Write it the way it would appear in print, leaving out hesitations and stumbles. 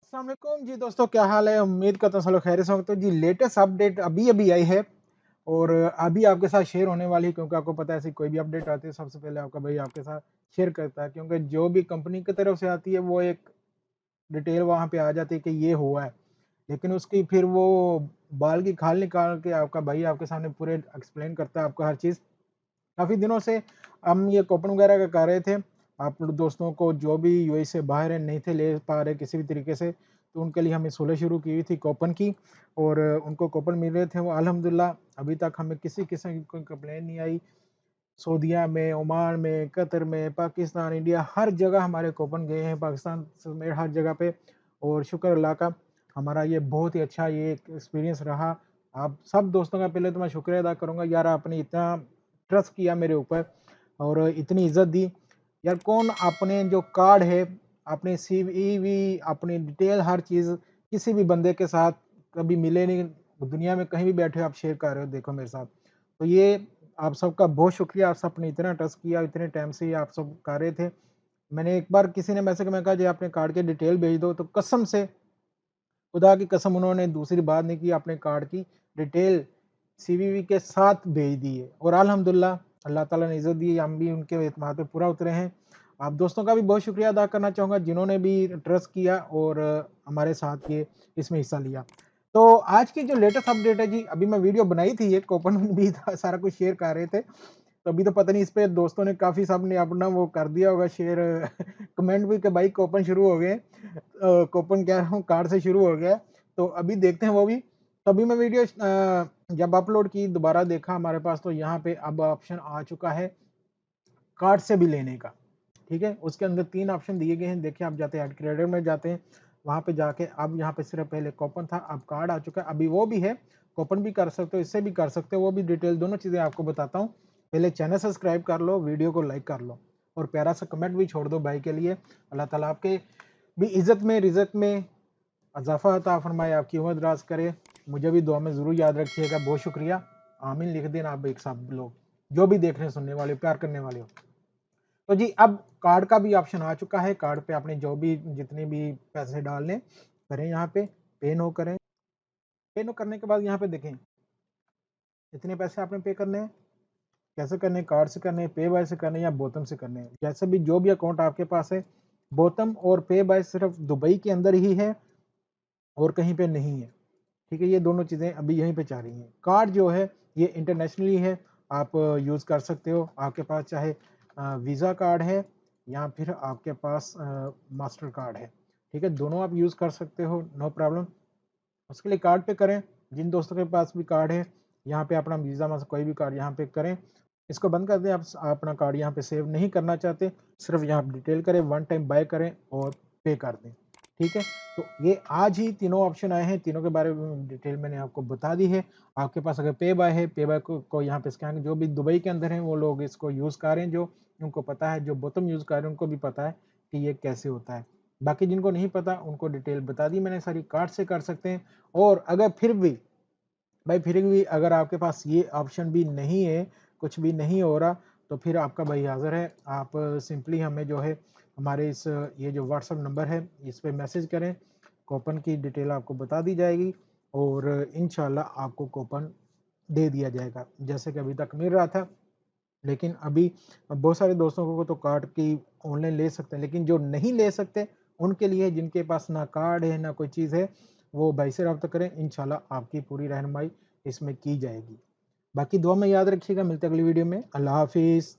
अस्सलाम वालेकुम जी दोस्तों, क्या हाल है? उम्मीद करता हूँ सब लोग खैरियत से होंगे। तो जी लेटेस्ट अपडेट अभी-अभी आई है और अभी आपके साथ शेयर होने वाली है, क्योंकि आपको पता है ऐसी कोई भी अपडेट आती है सबसे पहले आपका भाई आपके साथ शेयर करता है, क्योंकि जो भी कंपनी की तरफ से आती है वो एक डिटेल वहाँ पे आ जाती है कि ये हुआ है। लेकिन उसकी फिर वो बाल की खाल निकाल के आपका भाई आपके सामने पूरे एक्सप्लेन करता है आपको हर चीज़। काफ़ी दिनों से हम ये कूपन वगैरह का कर रहे थे। आप लोग दोस्तों को जो भी यूएई से बाहर है, नहीं थे ले पा रहे किसी भी तरीके से, तो उनके लिए हमने सुलह शुरू की हुई थी कूपन की और उनको कूपन मिल रहे थे। वो अल्हम्दुलिल्लाह अभी तक हमें किसी किस्म की कोई कंप्लेंट नहीं आई। सऊदीया में, ओमान में, कतर में, पाकिस्तान, इंडिया हर जगह हमारे कूपन गए हैं, पाकिस्तान समेत हर जगह पे और शुक्र अल्लाह का हमारा ये बहुत ही अच्छा ये एक एक्सपीरियंस रहा। आप सब दोस्तों का पहले तो मैं शुक्रिया अदा करूँगा, यार आपने इतना ट्रस्ट किया मेरे ऊपर और इतनी इज़्ज़त दी। यार कौन अपने जो कार्ड है, अपने सीवीवी, अपनी डिटेल हर चीज़ किसी भी बंदे के साथ कभी मिले नहीं, दुनिया में कहीं भी बैठे हो आप शेयर कर रहे हो देखो मेरे साथ। तो ये आप सबका बहुत शुक्रिया, आप सबने इतना ट्रस्ट किया, इतने टाइम से ये आप सब कर रहे थे। मैंने एक बार किसी ने मैसेज में कहा जी अपने कार्ड की डिटेल भेज दो, तो कसम से खुदा की कसम उन्होंने दूसरी बात नहीं की, अपने कार्ड की डिटेल सीवीवी के साथ भेज दी है और अल्हम्दुलिल्लाह अल्लाह ताला ने इज़्ज़त दी, हम भी उनके एतमाद पे पूरा उतरे हैं। आप दोस्तों का भी बहुत शुक्रिया अदा करना चाहूँगा जिन्होंने भी ट्रस्ट किया और हमारे साथ ये इसमें हिस्सा लिया। तो आज की जो लेटेस्ट अपडेट है जी, अभी मैं वीडियो बनाई थी, एक ओपन भी था, सारा कुछ शेयर कर रहे थे। तो अभी तो पता नहीं इस पे दोस्तों ने काफ़ी सबने अपना वो कर दिया होगा शेयर कमेंट भी कि भाई कूपन शुरू हो गए। कूपन कह रहा हूँ कार्ड से शुरू हो गया है। तो अभी देखते हैं वो भी। तो अभी मैं वीडियो जब अपलोड की दोबारा देखा हमारे पास, तो यहाँ पे अब ऑप्शन आ चुका है कार्ड से भी लेने का, ठीक है? उसके अंदर 3 ऑप्शन दिए गए हैं। देखिए आप जाते हैं ऐड क्रेडिट में जाते हैं, वहाँ पे जाके अब यहाँ पे सिर्फ पहले कूपन था, अब कार्ड आ चुका है। अभी वो भी है, कूपन भी कर सकते हो, इससे भी कर सकते हो, वो भी डिटेल दोनों चीज़ें आपको बताता हूँ। पहले चैनल सब्सक्राइब कर लो, वीडियो को लाइक कर लो और प्यारा सा कमेंट भी छोड़ दो भाई के लिए। अल्लाह ताला आपके भी इज़्ज़त में, रिज़्क में इज़ाफ़ा अता फरमाए, आपकी उम्र दराज़ करे। मुझे भी दुआ में ज़रूर याद रखिएगा। बहुत शुक्रिया। आमीन लिख देना आप एक सब लोग, जो भी देख रहे हैं, सुनने वाले, प्यार करने वाले हो। तो जी अब कार्ड का भी ऑप्शन आ चुका है। कार्ड पे आपने जो भी जितने भी पैसे डालने करें, यहाँ पे पे नो करें। पे नो करने के बाद यहाँ पे देखें इतने पैसे आपने पे करने हैं, कैसे करने हैं, कार्ड से करने हैं, पे बाय से करने हैं या बोतम से करने हैं। जैसे भी जो भी अकाउंट आपके पास है, बोतम और पे बाय सिर्फ दुबई के अंदर ही है और कहीं पे नहीं है, ठीक है? ये दोनों चीज़ें अभी यहीं पे चल रही हैं। कार्ड जो है ये इंटरनेशनली है, आप यूज़ कर सकते हो। आपके पास चाहे वीज़ा कार्ड है या फिर आपके पास मास्टर कार्ड है, ठीक है? दोनों आप यूज़ कर सकते हो, नो प्रॉब्लम। उसके लिए कार्ड पे करें, जिन दोस्तों के पास भी कार्ड है, यहाँ पे अपना वीज़ा में से कोई भी कार्ड यहाँ पे करें। इसको बंद कर दें, आप अपना कार्ड यहाँ पे सेव नहीं करना चाहते, सिर्फ यहाँ पे डिटेल करें, वन टाइम बाय करें और पे कर दें, ठीक है? तो ये आज ही तीनों ऑप्शन आए हैं, तीनों के बारे में डिटेल मैंने आपको बता दी है। आपके पास अगर पे बाय है, पे बाय को यहाँ पे स्कैन, जो भी दुबई के अंदर हैं वो लोग इसको यूज़ कर रहे हैं, जो उनको पता है, जो बोतम यूज़ कर रहे हैं उनको भी पता है कि ये कैसे होता है। बाकी जिनको नहीं पता उनको डिटेल बता दी मैंने सारी, कार्ड से कर सकते हैं। और अगर फिर भी भाई फिर भी अगर आपके पास ये ऑप्शन भी नहीं है, कुछ भी नहीं हो रहा, तो फिर आपका भाई हाज़िर है। आप सिंपली हमें जो है हमारे इस ये जो व्हाट्सएप नंबर है इस पे मैसेज करें, कूपन की डिटेल आपको बता दी जाएगी और इंशाल्लाह आपको कूपन दे दिया जाएगा। जैसे कि अभी तक मिल रहा था, लेकिन अभी बहुत सारे दोस्तों को तो कार्ड की ऑनलाइन ले सकते हैं, लेकिन जो नहीं ले सकते उनके लिए, जिनके पास ना कार्ड है ना कोई चीज़ है, वो भाई से रब्ता करें, इंशाल्लाह आपकी पूरी रहनुमाई इसमें की जाएगी। बाकी दुआ में याद रखिएगा, मिलते हैं अगली वीडियो में। अल्लाह हाफ़िज़।